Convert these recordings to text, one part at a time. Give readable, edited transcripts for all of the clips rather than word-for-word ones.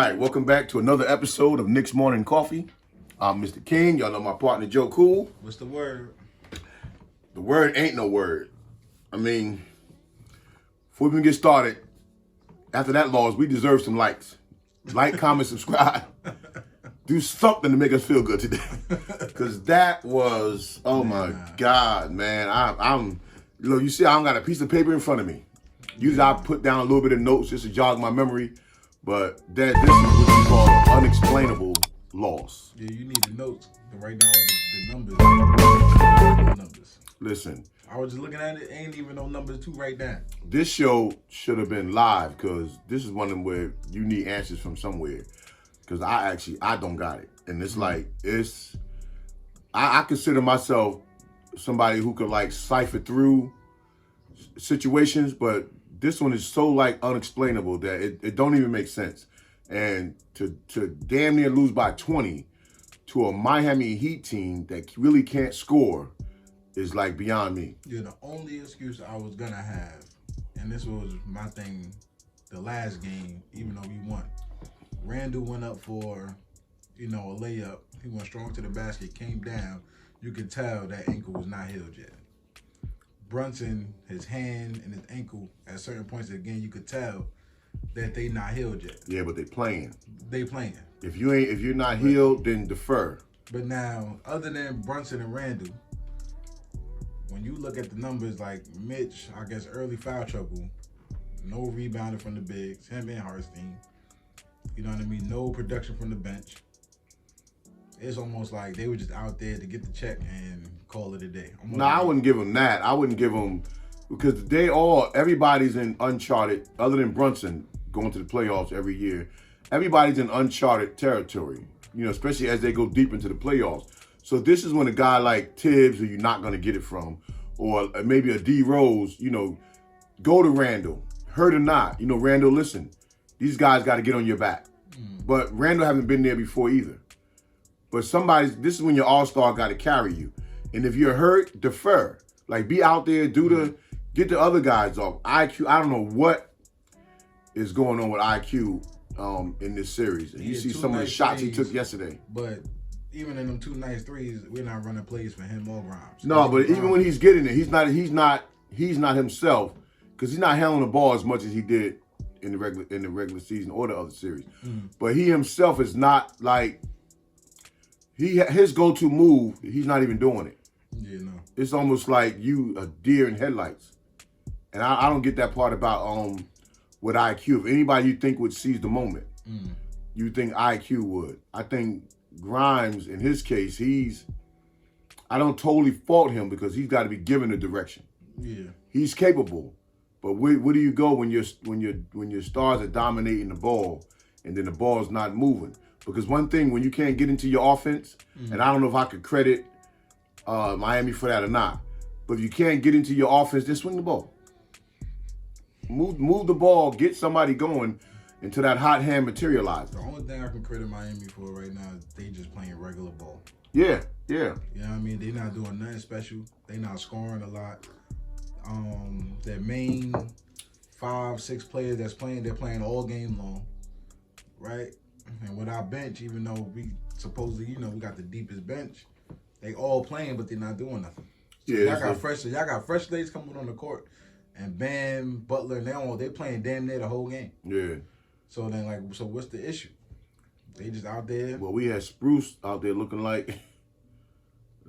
right, welcome back to another episode of Knicks Morning Koffee. I'm Mr. King. Y'all know my partner, Joe Cool. What's the word? The word ain't no word. I mean, before we even get started, after that loss, we deserve some likes. Like, comment, subscribe. Do something to make us feel good today. Because that was, oh my God, man. I'm, you see, I don't got a piece of paper in front of me. Usually I put down a little bit of notes just to jog my memory. But this is what we call an unexplainable loss. Yeah, you need the notes to write down the numbers. Listen. I was just looking at it, ain't even no numbers to write down. This show should have been live because this is one of them where you need answers from somewhere. Because I don't got it. And it's like, I consider myself somebody who could like cipher through situations, but this one is so like unexplainable that it don't even make sense. And to damn near lose by 20 to a Miami Heat team that really can't score is like beyond me. Yeah, the only excuse I was gonna have, and this was my thing the last game, even though we won. Randall went up for, a layup. He went strong to the basket, came down. You could tell that ankle was not healed yet. Brunson, his hand and his ankle, at certain points of the game, you could tell that they not healed yet. Yeah, but they playing. They playing. If you're not healed, then defer. But now, other than Brunson and Randall, when you look at the numbers, like Mitch, I guess early foul trouble, no rebounding from the bigs, him and Hartstein. You know what I mean? No production from the bench. It's almost like they were just out there to get the check and call it a day. No, I wouldn't give them that. I wouldn't give them, because everybody's in uncharted, other than Brunson going to the playoffs every year, everybody's in uncharted territory, especially as they go deep into the playoffs. So this is when a guy like Tibbs, who you're not going to get it from, or maybe a D Rose, go to Randall, hurt or not. Randall, listen, these guys got to get on your back. But Randall hasn't been there before either. But this is when your all-star got to carry you. And if you're hurt, defer. Like, be out there, get the other guys off. IQ, I don't know what is going on with IQ in this series. And you see some of the shots he took yesterday. But even in them 2 nice threes, we're not running plays for him or Grimes. No, but even when he's getting it, he's not himself, because he's not handling the ball as much as he did in the regular season or the other series. But he himself is not like, his go-to move, he's not even doing it. Yeah, no. It's almost like you a deer in headlights. And I don't get that part about with IQ. If anybody you think would seize the moment, you think IQ would. I think Grimes, in his case, I don't totally fault him because he's got to be given a direction. Yeah. He's capable. But where do you go when your stars are dominating the ball and then the ball's not moving? Because one thing, when you can't get into your offense, and I don't know if I could credit Miami for that or not, but if you can't get into your offense, then swing the ball. Move the ball, get somebody going until that hot hand materializes. The only thing I can credit Miami for right now is they just playing regular ball. Yeah. You know what I mean? They're not doing nothing special. They not scoring a lot. Their main 5-6 players that's playing, they're playing all game long, right? And with our bench, even though we supposedly, we got the deepest bench, they all playing, but they're not doing nothing. So yeah, y'all got fresh legs coming on the court, and Bam, Butler, and they playing damn near the whole game. Yeah. So then, so what's the issue? They just out there. Well, we had Spruce out there looking like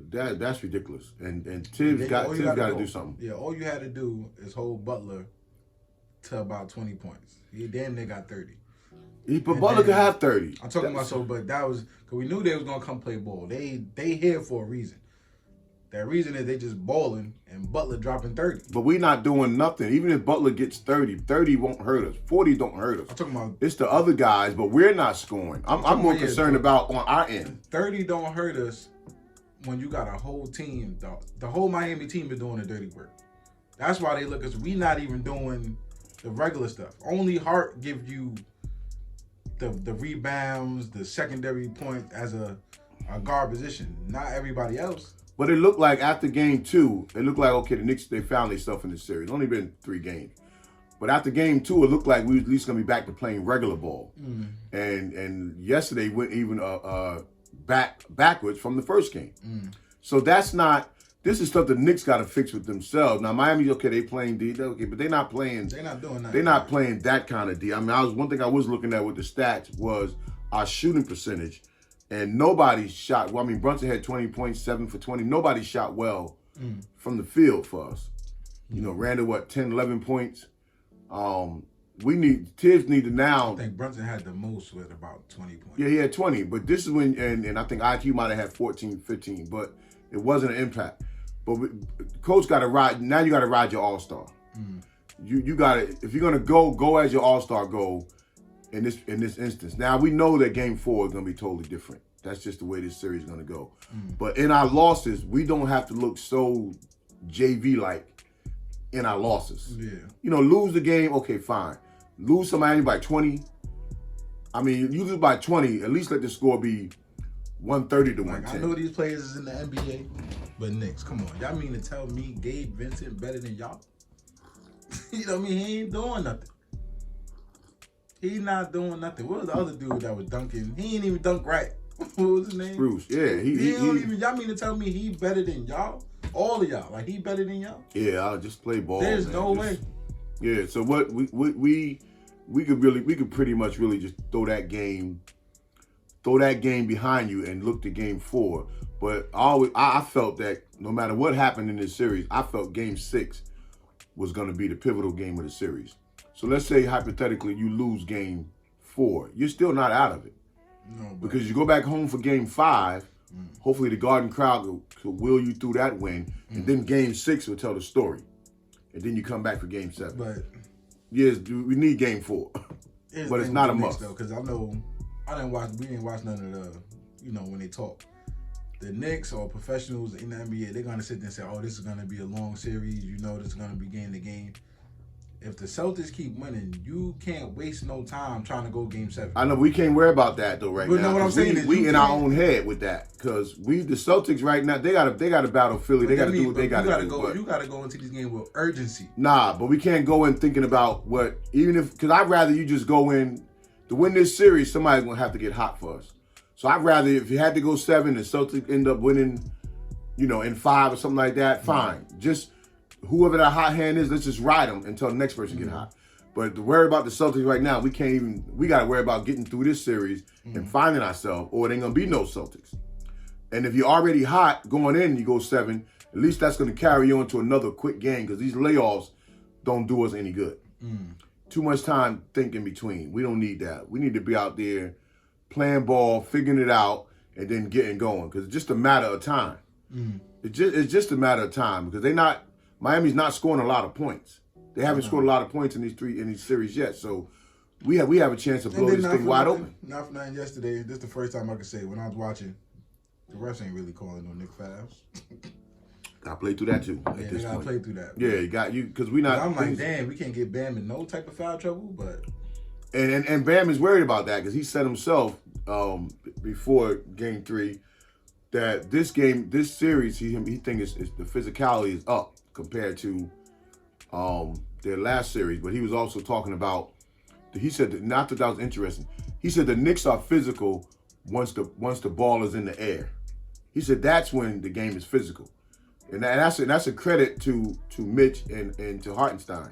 that's ridiculous. And Tibbs got to do something. Yeah, all you had to do is hold Butler to about 20 points. He damn near got 30. But Butler could have 30. I'm talking about but that was because we knew they was gonna come play ball. They here for a reason. That reason is they just balling and Butler dropping 30. But we not doing nothing. Even if Butler gets 30 won't hurt us. 40 don't hurt us. I'm talking about it's the other guys, but we're not scoring. I'm more concerned about on our end. 30 don't hurt us when you got a whole team. The whole Miami team is doing the dirty work. That's why they look us. We not even doing the regular stuff. Only Hart gives you the rebounds, the secondary points as a guard position. Not everybody else. But it looked like after game 2, it looked like, okay, the Knicks, they found themselves in this series. Only been 3 games. But after game 2, it looked like we were at least going to be back to playing regular ball. And yesterday went even backwards from the first game. So that's not. This is stuff the Knicks got to fix with themselves. Now Miami, okay, they playing D, okay, but they're not playing. They're not doing that. They're not playing that kind of D. I mean, one thing I was looking at with the stats was our shooting percentage, and nobody shot. Well, I mean, Brunson had 20 points, 7 for 20. Nobody shot well from the field for us. You know, Randall 10, 11 points. Tibbs need to now. I think Brunson had the most with about 20 points. Yeah, he had 20, but this is when, and I think IQ might have had 14, 15, but it wasn't an impact. But coach got to ride. Now you got to ride your all-star. You got to, if you're gonna go as your all-star goal in this instance. Now we know that game 4 is gonna be totally different. That's just the way this series is gonna go. But in our losses, we don't have to look so JV-like in our losses. Yeah. You know, lose the game, okay, fine. Lose somebody by 20. I mean, you lose by 20, at least let the score be 130 to 110. I know these players is in the NBA, but Knicks, come on. Y'all mean to tell me Gabe Vincent better than y'all? You know what I mean? He ain't doing nothing. He not doing nothing. What was the other dude that was dunking? He ain't even dunk right. What was his name? Bruce, yeah. Y'all mean to tell me he better than y'all? All of y'all. Like, he better than y'all? Yeah, I'll just play ball. There's no way. Yeah, so what we could pretty much really just throw that game behind you and look to game 4. But I felt that no matter what happened in this series, I felt game 6 was going to be the pivotal game of the series. So let's say hypothetically you lose game 4, you're still not out of it. No, because you go back home for game 5. Hopefully the Garden crowd could will you through that win, and then game 6 will tell the story, and then you come back for game 7. But yes, we need game 4, but it's not a must. Because I know we didn't watch none of the, you know, when they talk. The Knicks or professionals in the NBA, they're gonna sit there and say, "Oh, this is gonna be a long series. You know, this is gonna be game to game." If the Celtics keep winning, you can't waste no time trying to go game 7. I know we can't worry about that though right now. But know what I'm saying is we in our own head with that because the Celtics right now they got to battle Philly. They got to do what they got to do. You got to go into these games with urgency. Nah, but we can't go in thinking about because I'd rather you just go in to win this series. Somebody's gonna have to get hot for us. So I'd rather if you had to go 7 and Celtics end up winning, you know, in 5 or something like that. Fine, just. Whoever that hot hand is, let's just ride them until the next person get hot. But to worry about the Celtics right now, we got to worry about getting through this series and finding ourselves, or it ain't going to be no Celtics. And if you're already hot going in and you go 7, at least that's going to carry you on to another quick game because these layoffs don't do us any good. Too much time thinking between. We don't need that. We need to be out there playing ball, figuring it out, and then getting going because it's just a matter of time. It's just a matter of time because Miami's not scoring a lot of points. They haven't scored a lot of points in these series yet. So we have a chance to blow this thing wide open. Not for nothing yesterday. This is the first time I could say when I was watching, the refs ain't really calling no Knicks fouls. Got to play through that too. Yeah, they got to play through that. Yeah, you got you because we not. I'm like, damn, we can't get Bam in no type of foul trouble, but. And Bam is worried about that because he said himself before Game 3 that this series, he thinks the physicality is up compared to their last series. But he was also talking about, he said that, not that was interesting. He said the Knicks are physical once the ball is in the air. He said that's when the game is physical, and that's a credit to Mitch and to Hartenstein.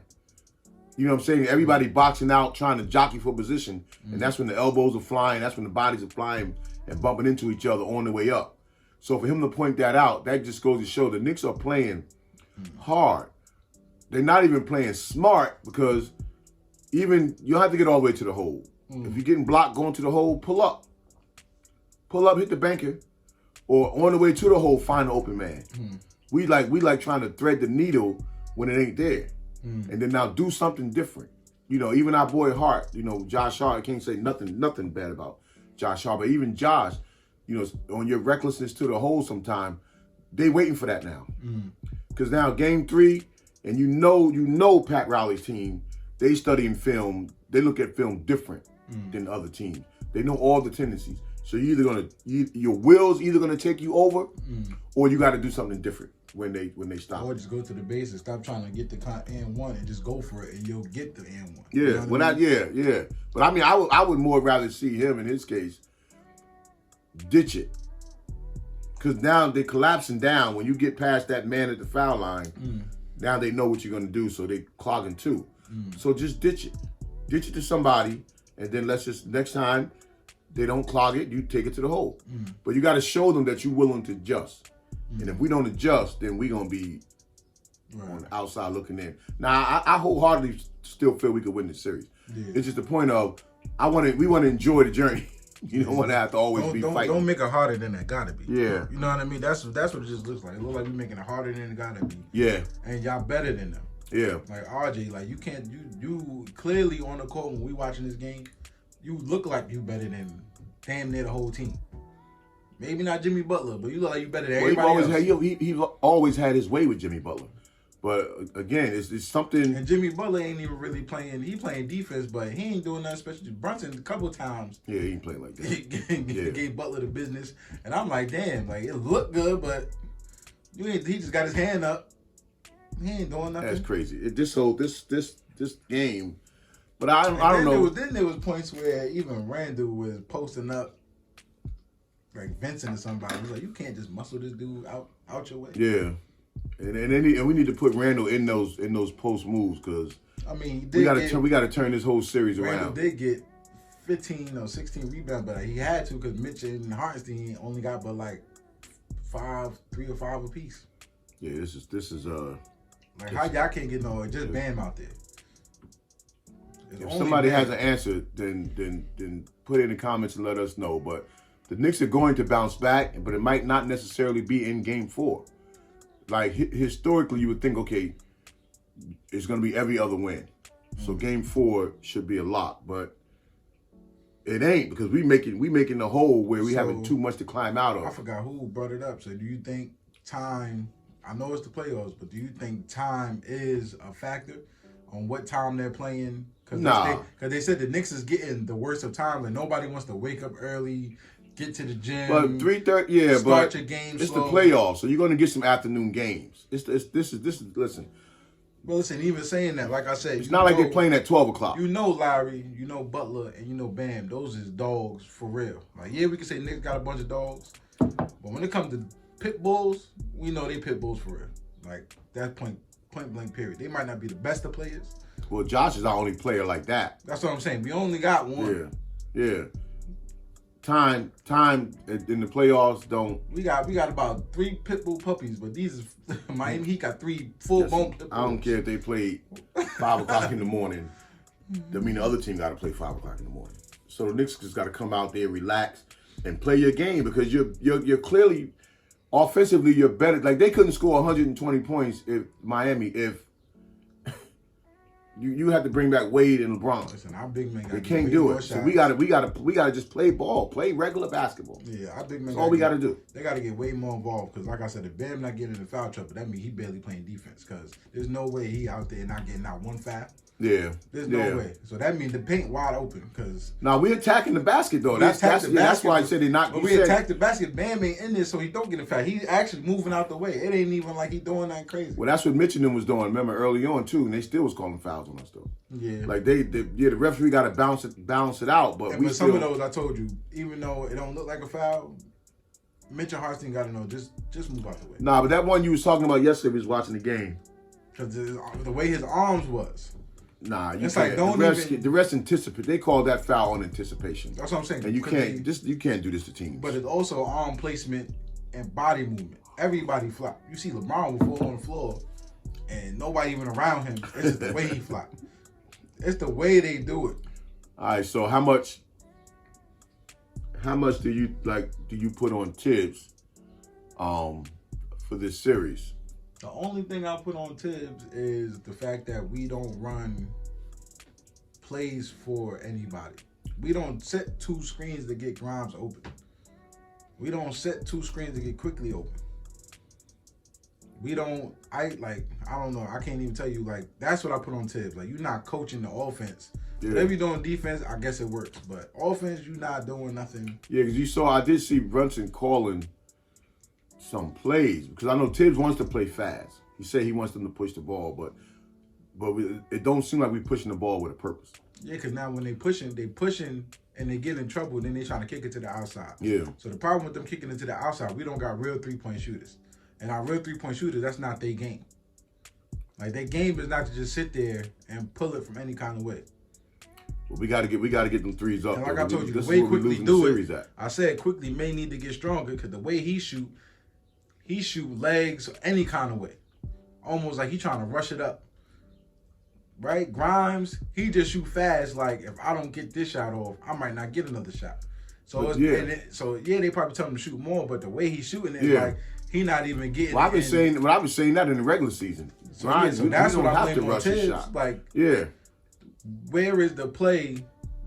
You know what I'm saying? Everybody boxing out, trying to jockey for position, and that's when the elbows are flying. That's when the bodies are flying and bumping into each other on the way up. So for him to point that out, that just goes to show the Knicks are playing hard. They're not even playing smart because you don't have to get all the way to the hole. If you're getting blocked going to the hole, pull up. Pull up, hit the banker, or on the way to the hole, find an open man. We like trying to thread the needle when it ain't there. And then now do something different. You know, even our boy Hart, you know, Josh Hart, I can't say nothing bad about Josh Hart, but even Josh, you know, on your recklessness to the hole sometime, they waiting for that now. Because now Game 3, and you know Pat Riley's team, they studying film, they look at film different than other teams. They know all the tendencies. So your will's either gonna take you over, or you got to do something different. when they stop. Or just go to the base and stop trying to get the and one and just go for it, and you'll get the and one. Yeah, you know what I mean? yeah. But I mean, I would more rather see him in his case ditch it, because now they're collapsing down. When you get past that man at the foul line, now they know what you're gonna do, so they clogging too. So just ditch it to somebody, and then let's just next time they don't clog it, you take it to the hole. But you got to show them that you're willing to adjust. And if we don't adjust, then we're gonna be on the outside looking in. Now, I wholeheartedly still feel we could win this series. Yeah. It's just the point of we want to enjoy the journey. You don't want to have to always be fighting. Don't make it harder than it gotta be. Yeah. You know what I mean? That's what it just looks like. It looks like we're making it harder than it gotta be. Yeah. And y'all better than them. Yeah. Like RJ, like you clearly on the court when we watching this game, you look like you better than damn near the whole team. Maybe not Jimmy Butler, but you look like you better than everybody else. He's always had his way with Jimmy Butler. But again, it's something. And Jimmy Butler ain't even really playing. He playing defense, but he ain't doing nothing special. Brunson a couple times. Yeah, he ain't playing like that. He gave Butler the business, and I'm like, damn, like it looked good, but he just got his hand up. He ain't doing nothing. That's crazy. This game, but I don't know. Then there was points where even Randall was posting up like Vincent or somebody. He's like, you can't just muscle this dude out your way. Yeah. And we need to put Randall in those post moves, because I mean we got to turn this whole series Randall around. did get 15 or 16 rebounds, but he had to because Mitch and Hartenstein only got but like 3 or 5 apiece. Yeah, this is like how y'all can't get no just Bam out there. If somebody has an answer, then put it in the comments and let us know. But the Knicks are going to bounce back, but it might not necessarily be in Game 4. Like, historically, you would think, okay, it's going to be every other win. So Game 4 should be a lock, but it ain't, because we making the hole where we having too much to climb out of. I forgot who brought it up. So do you think time, I know it's the playoffs, but do you think time is a factor on what time they're playing? Because they said the Knicks is getting the worst of times, and nobody wants to wake up early, get to the gym. But 3:30, yeah, start but your game it's slow. the playoffs, so you're going to get some afternoon games. This is listen. Well, listen, even saying that, like I said, it's not like they're playing at 12 o'clock. You know Lowry, you know Butler, and you know Bam. Those is dogs for real. Like, yeah, we can say Knicks got a bunch of dogs, but when it comes to pit bulls, we know they pit bulls for real. Like, that's point blank period. They might not be the best of players. Well, Josh is our only player like that. That's what I'm saying. We only got one. Yeah. Time in the playoffs don't. We got about 3 pit bull puppies, but these is Miami Heat got 3 full-blown pit bulls. I don't care if they played 5 o'clock in the morning. I mean, the other team got to play 5 o'clock in the morning. So the Knicks just got to come out there, relax, and play your game, because you're clearly offensively you're better. Like, they couldn't score 120 points if You have to bring back Wade and LeBron. Listen, our big men they can't do it. So we gotta just play ball, play regular basketball. Yeah, our big men. That's all we gotta do. They gotta get way more involved, because, like I said, if Bam not getting in the foul trouble, that means he barely playing defense. Because there's no way he out there not getting out one foul. Yeah, there's no way. So that means the paint wide open. Because we're attacking the basket though. That's why I said they not. But we attack the basket. Bam ain't in there, so he don't get a foul. He actually moving out the way. It ain't even like he doing that crazy. Well, that's what Mitch and them was doing. Remember early on too, and they still was calling fouls on us though. Yeah, like the referee got to balance it out. But some of those, I told you, even though it don't look like a foul, Mitch and Hartenstein got to know just move out the way. Nah, but that one you was talking about yesterday, we was watching the game. Because the way his arms was. Nah, it's like the rest anticipate. They call that foul on anticipation. That's what I'm saying. And you can't do this to teams. But it's also arm placement and body movement. Everybody flop. You see LeBron will fall on the floor, and nobody even around him. It's just the way he flop. It's the way they do it. All right. So how much do you put on Tibbs, for this series? The only thing I put on Tibbs is the fact that we don't run plays for anybody. We don't set 2 screens to get Grimes open. We don't set 2 screens to get quickly open. We don't, I don't know. I can't even tell you, that's what I put on Tibbs. Like, you're not coaching the offense. Yeah. Whatever you're doing defense, I guess it works. But offense, you're not doing nothing. Yeah, because I did see Brunson calling some plays, because I know Tibbs wants to play fast. He said he wants them to push the ball, but it don't seem like we're pushing the ball with a purpose. Yeah, because now when they pushing and they get in trouble, then they trying to kick it to the outside. Yeah. So the problem with them kicking it to the outside, we don't got real 3-point shooters. And our real 3-point shooters, that's not their game. Like, their game is not to just sit there and pull it from any kind of way. Well, we gotta get them threes up. And like I told you, this the way is where we Quickly losing do the series it, at. I said Quickly may need to get stronger because the way he shoot legs any kind of way. Almost like he trying to rush it up. Right? Grimes, he just shoot fast. Like, if I don't get this shot off, I might not get another shot. So, they probably tell him to shoot more, but the way he's shooting it, like, he not even getting Well, I've been saying that in the regular season. So, that's what I blame on Tibbs. Shot. Like, yeah. Where is the play?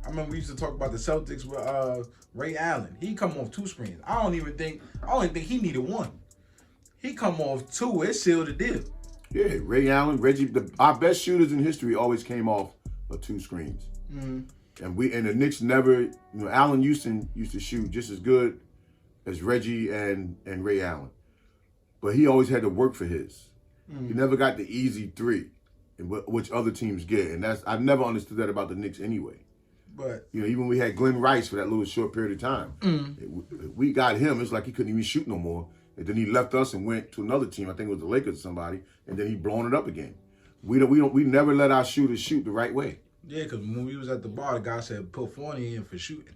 I remember we used to talk about the Celtics with Ray Allen. He come off 2 screens. I only think he needed 1. He come off 2. It sealed the deal. Yeah, Ray Allen, Reggie, our best shooters in history always came off of 2 screens. Mm-hmm. And the Knicks never, Allen Houston used to shoot just as good as Reggie and Ray Allen. But he always had to work for his. Mm-hmm. He never got the easy 3, which other teams get. And I've never understood that about the Knicks anyway. But even we had Glenn Rice for that little short period of time. We got him. It's like he couldn't even shoot no more. And then he left us and went to another team. I think it was the Lakers or somebody. And then he blown it up again. We never let our shooters shoot the right way. Yeah, because when we was at the bar, the guy said put Fournier in for shooting.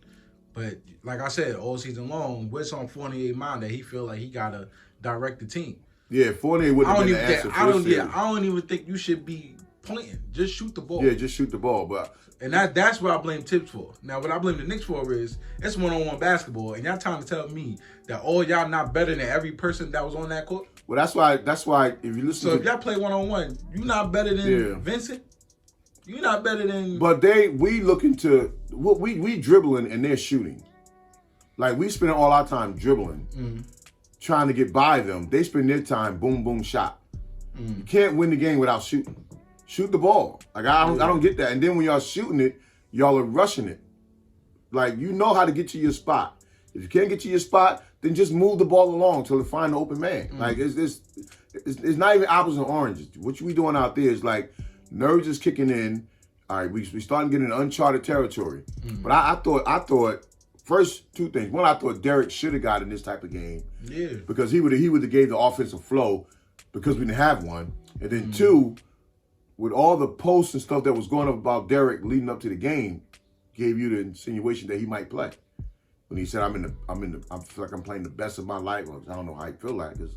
But like I said, all season long, what's on Fournier's mind that he feel like he gotta direct the team? Yeah, Fournier would have been the answer for this series. I don't even think you should be playing. Just shoot the ball. Yeah, just shoot the ball. But that's what I blame Tibbs for. Now, what I blame the Knicks for is it's one-on-one basketball, and y'all trying to tell me that all y'all not better than every person that was on that court? Well, that's why if you listen if y'all play one-on-one, you not better than Vincent? You not better than... But we dribbling and they're shooting. Like, we spend all our time dribbling, trying to get by them. They spend their time boom, boom, shot. You can't win the game without shooting. Shoot the ball. Like, I don't get that. And then when y'all shooting it, y'all are rushing it. Like, you know how to get to your spot. If you can't get to your spot, then just move the ball along till it find the open man. Like, it's not even apples and oranges. What we doing out there is like, nerves is kicking in. All right, we starting getting into uncharted territory. But I thought first 2 things. One, I thought Derek should have got in this type of game. Yeah. Because he would have gave the offensive flow because we didn't have one. And then 2, with all the posts and stuff that was going up about Derek leading up to the game, gave you the insinuation that he might play. When he said, I feel like I'm playing the best of my life. Well, I don't know how you feel like because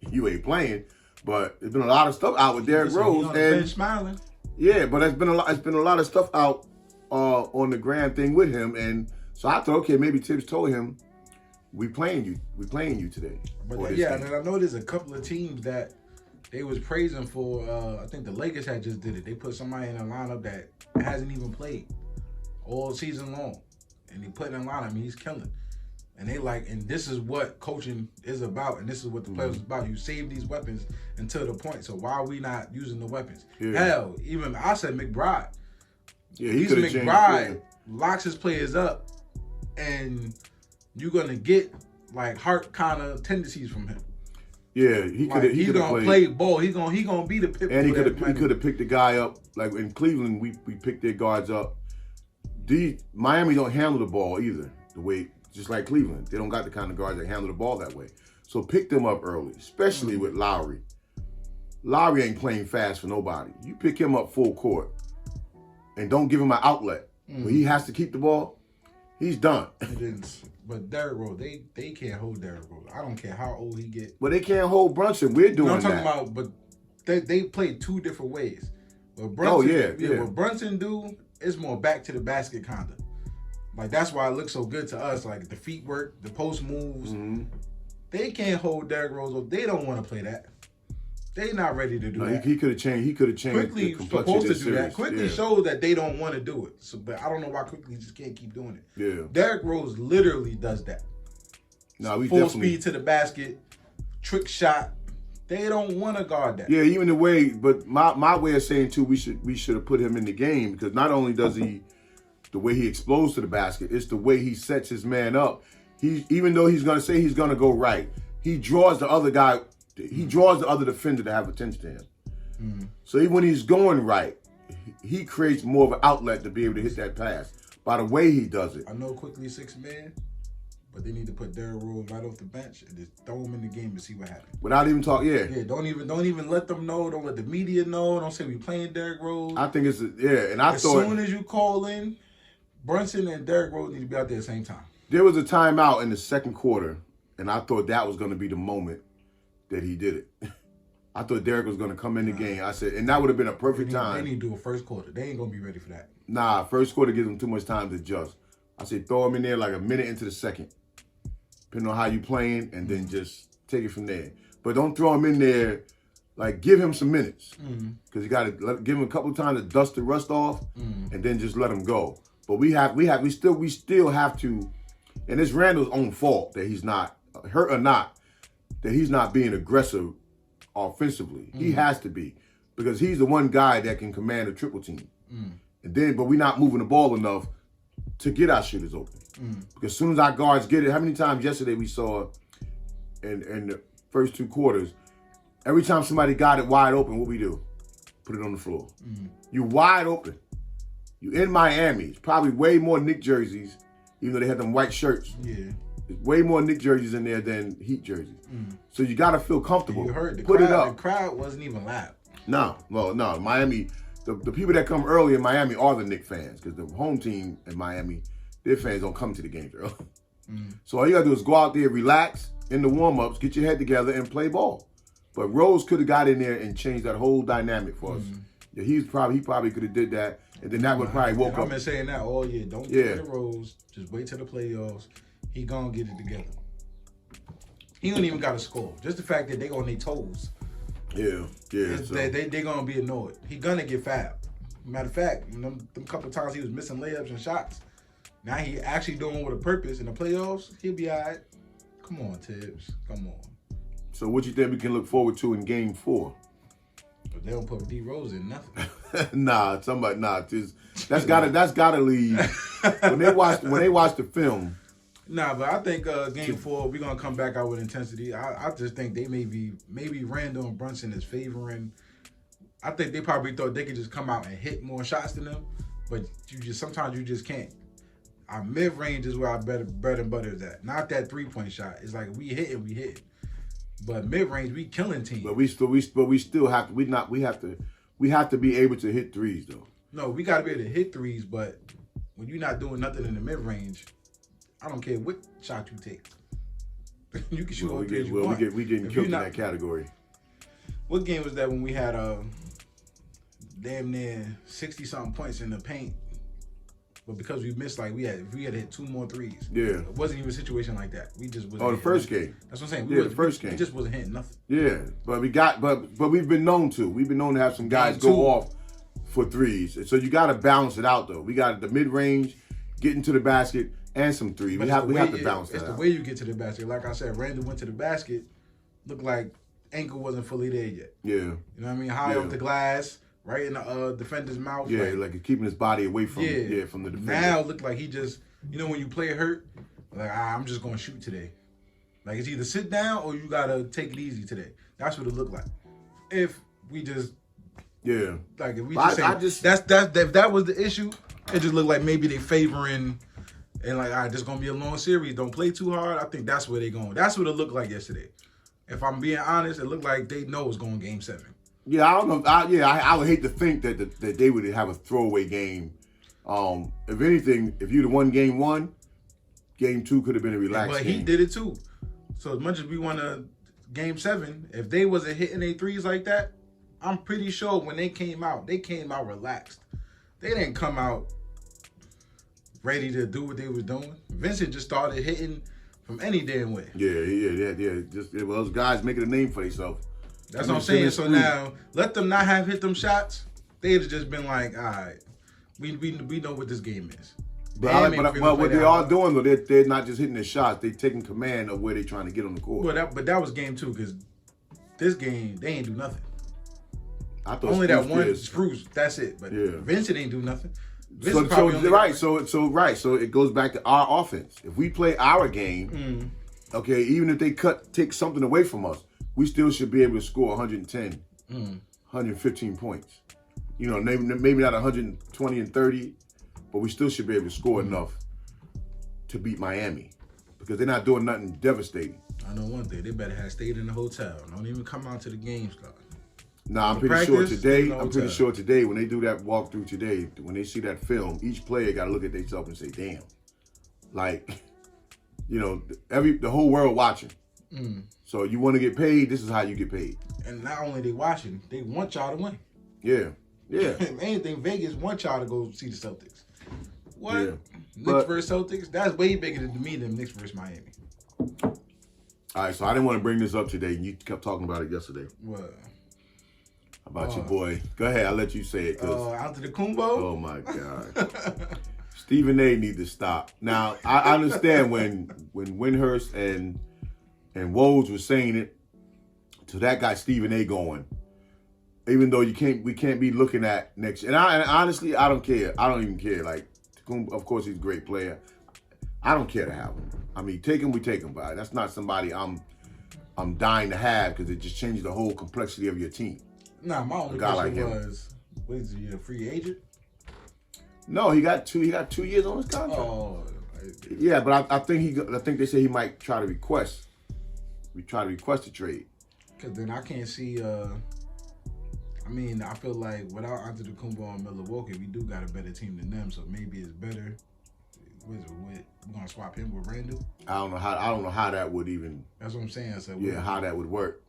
you ain't playing. But there's been a lot of stuff out with Derrick Rose. And smiling. Yeah, but it's been a lot of stuff out on the grand thing with him. And so I thought, okay, maybe Tibbs told him, we playing you today. But and I know there's a couple of teams that they was praising for, I think the Lakers had just did it. They put somebody in a lineup that hasn't even played all season long. And they put in a lineup, and he's killing. And they and this is what coaching is about, and this is what the players is about. You save these weapons until the point. So why are we not using the weapons? Yeah. Hell, even I said McBride. Yeah, he could have changed. McBride locks his players up, and you're gonna get heart kind of tendencies from him. Yeah, he could have. He's gonna play ball. He gonna be the pit. And he could have picked the guy up like in Cleveland. We picked their guards up. Miami don't handle the ball either the way. Just like Cleveland. They don't got the kind of guards that handle the ball that way. So pick them up early, especially with Lowry. Lowry ain't playing fast for nobody. You pick him up full court and don't give him an outlet where he has to keep the ball, he's done. But Derrick Rose, they can't hold Derrick Rose. I don't care how old he get. But they can't hold Brunson. We're doing I'm talking that. about, but they play 2 different ways. What Brunson, what Brunson do, it's more back to the basket kind of. That's why it looks so good to us. Like the feet work, the post moves. They can't hold Derrick Rose. They don't want to play that. They not ready to do that. He could have changed. He could have changed. Quickly supposed to do that. Quickly showed that they don't want to do it. So, but I don't know why Quickly just can't keep doing it. Yeah. Derrick Rose literally does that. No, we full speed to the basket, trick shot. They don't want to guard that. Yeah, even the way. But my way of saying too, we should have put him in the game because not only does he. The way he explodes to the basket, it's the way he sets his man up. Even though he's going to say he's going to go right, he draws the other guy. He draws the other defender to have attention to him. So even when he's going right, he creates more of an outlet to be able to hit that pass by the way he does it. I know quickly 6-man, but they need to put Derrick Rose right off the bench and just throw him in the game and see what happens. Without even talking, Yeah, don't even let them know. Don't let the media know. Don't say we playing Derrick Rose. I think it's and I as thought soon as you call in, Brunson and Derrick Rose need to be out there at the same time. there was a timeout in the second quarter, and I thought that was going to be the moment that he did it. I thought Derrick was going to come in the game. I said, and that would have been a perfect time. They need to do a first quarter. They ain't going to be ready for that. Nah, first quarter gives them too much time to adjust. I said, throw him in there like a minute into the second, depending on how you playing, and then just take it from there. But don't throw him in there. Like, give him some minutes, because you got to give him a couple of times to dust the rust off, and then just let him go. But we still have to, and it's Randall's own fault that he's not hurt or not, that he's not being aggressive offensively. He has to be, because he's the one guy that can command a triple team. And then, but we're not moving the ball enough to get our shooters open. Because as soon as our guards get it, how many times yesterday we saw in the first two quarters, every time somebody got it wide open, what we do? Put it on the floor. You wide open. You in Miami. It's probably way more Knicks jerseys, even though they had them white shirts. Yeah. There's way more Knicks jerseys in there than Heat jerseys. So you got to feel comfortable. You heard Put it up. The crowd wasn't even loud. No. Miami, the people that come early in Miami are the Knicks fans, because the home team in Miami, their fans don't come to the games early. So all you got to do is go out there, relax in the warm-ups, get your head together, and play ball. But Rose could have got in there and changed that whole dynamic for us. Yeah, he probably could have did that, and then that would probably woke up. I've been saying that all year. Don't get the Rose. Just wait till the playoffs. He gonna get it together. He don't even got to score. Just the fact that they on their toes. Yeah. So. They gonna be annoyed. He gonna get fouled. Matter of fact, them couple times he was missing layups and shots. Now he actually doing with a purpose in the playoffs. He'll be all right. Come on, Tibbs. Come on. So what you think we can look forward to in Game 4? But they don't put D Rose in nothing. That's gotta leave. When they watch the film. Nah, but I think Game 4 we're gonna come back out with intensity. I just think they maybe Randall and Brunson is favoring. I think they probably thought they could just come out and hit more shots than them, but sometimes you just can't. Our mid range is where our bread and butter is at. Not that 3-point shot. It's like we hit. But mid range, we killing teams. But we still have to we have to be able to hit threes though. No, we gotta be able to hit threes, but when you're not doing nothing in the mid range, I don't care what shot you take. You can shoot all threes you want. We getting killed in that category. What game was that when we had damn near 60-something points in the paint? But because we missed, like we had to hit 2 more threes. Yeah. It wasn't even a situation like that. We just wasn't. The first game. That's what I'm saying. The first game. We just wasn't hitting nothing. Yeah, but we've been known to. We've been known to have some guys go off for threes. So you got to balance it out though. We got the mid range, getting to the basket, and some threes. We have to balance that out. It's the way you get to the basket. Like I said, Randall went to the basket, looked like ankle wasn't fully there yet. Yeah. You know what I mean? High off the glass. Right in the defender's mouth. Yeah, like keeping his body away from from the defender. Now it looked like he just, when you play hurt, like, I'm just going to shoot today. Like, it's either sit down or you got to take it easy today. That's what it looked like. If we just, like, if we just say, if that was the issue, it just looked like maybe they favoring, and like, all right, this going to be a long series. Don't play too hard. I think that's where they going. That's what it looked like yesterday. If I'm being honest, it looked like they know it's going Game 7. Yeah, I don't know. I would hate to think that they would have a throwaway game. If anything, if you'd have won Game 1, Game 2 could have been a relaxed game. But he did it too. So as much as we won a Game 7, if they wasn't hitting their threes like that, I'm pretty sure when they came out relaxed. They didn't come out ready to do what they was doing. Vincent just started hitting from any damn way. Yeah. Just those guys making a name for themselves. That's what I'm saying. So now, let them not have hit them shots. They'd have just been like, all right, we know what this game is. But what they are doing, though, they're not just hitting their shots. They're taking command of where they're trying to get on the court. But that was Game 2, because this game, they ain't do nothing. I thought only that one Spruce, that's it. But Vincent ain't do nothing. So it goes back to our offense. If we play our game, Okay, even if they take something away from us, we still should be able to score 110, 115 points. You know, maybe not 120 and 30, but we still should be able to score enough to beat Miami because they're not doing nothing devastating. I know one thing. They better have stayed in the hotel. Don't even come out to the games, Scott. Nah, I'm pretty sure today when they do that walkthrough today, when they see that film, each player got to look at themselves and say, "Damn!" Like, you know, the whole world watching. So you want to get paid? This is how you get paid. And not only they watching, they want y'all to win. Yeah. If anything, Vegas want y'all to go see the Celtics. What? Yeah. Knicks versus Celtics? That's way bigger than me than Knicks versus Miami. All right, so I didn't want to bring this up today. You kept talking about it yesterday. What? About your boy. Go ahead, I'll let you say it. Antetokounmpo? Oh, my God. Stephen A. need to stop. Now, I understand when Windhurst and Woj was saying it, to that guy Stephen A. going, even though we can't be looking at next year. And honestly, I don't care. I don't even care. Like, of course, he's a great player. I don't care to have him. I mean, take him, we take him. But that's not somebody I'm dying to have because it just changes the whole complexity of your team. Nah, my only question was, is he a free agent? No, he got 2 years on his contract. Oh, yeah, but I think they say he might try to request a trade. Because then I can't see. I mean, I feel like without Antetokounmpo and Milwaukee, we do got a better team than them. So maybe it's better. We're gonna swap him with Randall. I don't know how that would even. That's what I'm saying. So yeah, how that would work.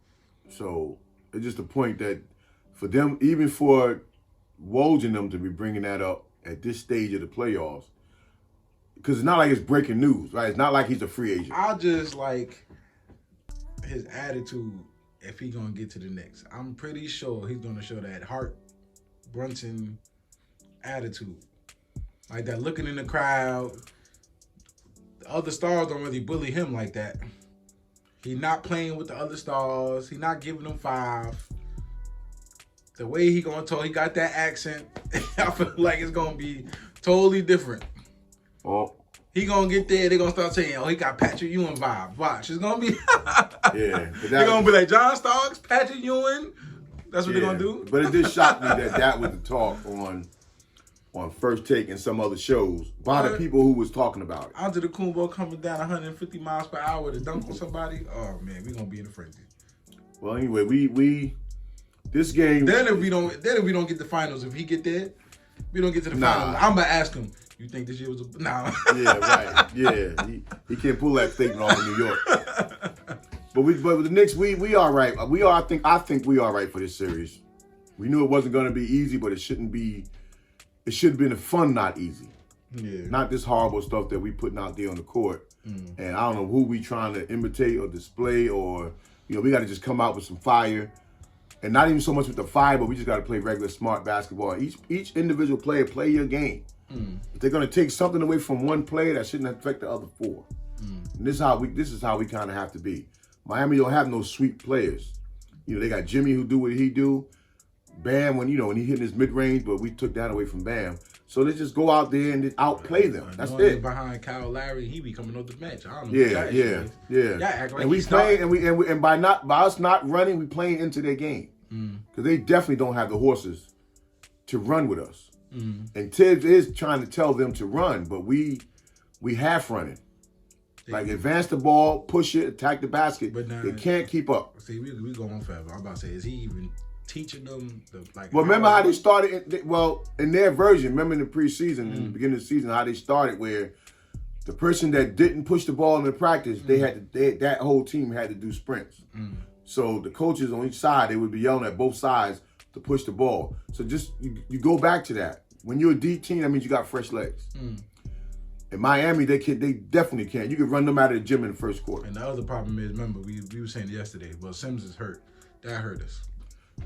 So it's just the point that for them, even for Woj and them to be bringing that up at this stage of the playoffs, because it's not like it's breaking news, right? It's not like he's a free agent. I just like his attitude. If he gonna get to the Knicks, I'm pretty sure he's gonna show that Hart Brunson attitude, like that looking in the crowd. The other stars don't really bully him like that. He not playing with the other stars. He not giving them 5. The way he gonna talk, he got that accent. I feel like it's gonna be totally different. Oh. He gonna get there. They gonna start saying, "Oh, he got Patrick Ewing vibes." Watch, it's gonna be. Yeah, they're gonna be like John Starks, Patrick Ewing. That's what they're gonna do. But it did shock me that was the talk on First Take and some other shows by the people who was talking about it. Antetokounmpo coming down 150 miles per hour to dunk on somebody. Oh man, we gonna be in a frenzy. Well, anyway, we this game. Then if we don't get the finals, if he get there, we don't get to the finals. I'm gonna ask him. You think this year was a Yeah, right. Yeah, he can't pull that statement off in New York. But with the Knicks, we are right. I think we are right for this series. We knew it wasn't going to be easy, but it shouldn't be. It should have been fun, not easy. Yeah. Not this horrible stuff that we putting out there on the court. And I don't know who we trying to imitate or display, or we got to just come out with some fire. And not even so much with the fire, but we just got to play regular smart basketball. Each individual player play your game. If they're going to take something away from one player, that shouldn't affect the other 4. And this is how we kind of have to be. Miami don't have no sweet players. They got Jimmy who do what he do. Bam when he hitting his mid range, but we took that away from Bam. So let's just go out there and just outplay them. That's it. Behind Kyle Lowry, he be coming off the bench. I don't know. Yeah. Y'all act like and we playing, and by us not running, we playing into their game because they definitely don't have the horses to run with us. And Tibbs is trying to tell them to run, but we half running. Like advance the ball, push it, attack the basket. But they can't keep up. See, we go on forever. I'm about to say, is he even teaching them? Well, remember how they started? In their version, remember in the preseason, in the beginning of the season, how they started, where the person that didn't push the ball in the practice, that whole team had to do sprints. So the coaches on each side, they would be yelling at both sides to push the ball. So just you go back to that. When you're a deep team, that means you got fresh legs. In Miami, they definitely can't. You can run them out of the gym in the first quarter. And the other problem is, remember, we were saying yesterday, well, Sims is hurt. That hurt us.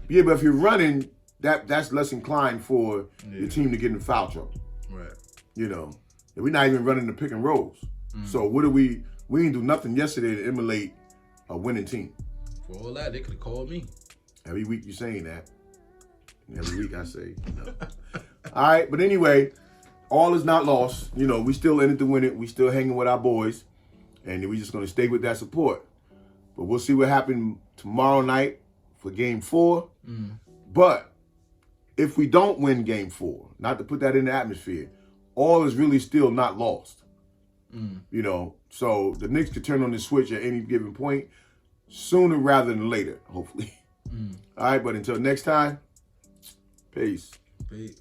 Yeah, but if you're running, that's less inclined for your team to get in foul trouble. Right. And we're not even running the pick and rolls. So what do we didn't do nothing yesterday to emulate a winning team. For all that, they could have called me. Every week you're saying that. Every week I say, no. All right, but anyway, all is not lost. We still in it to win it. We still hanging with our boys. And we're just going to stay with that support. But we'll see what happens tomorrow night for Game 4. But if we don't win Game 4, not to put that in the atmosphere, all is really still not lost. You know, so the Knicks could turn on the switch at any given point sooner rather than later, hopefully. All right, but until next time, peace. Peace.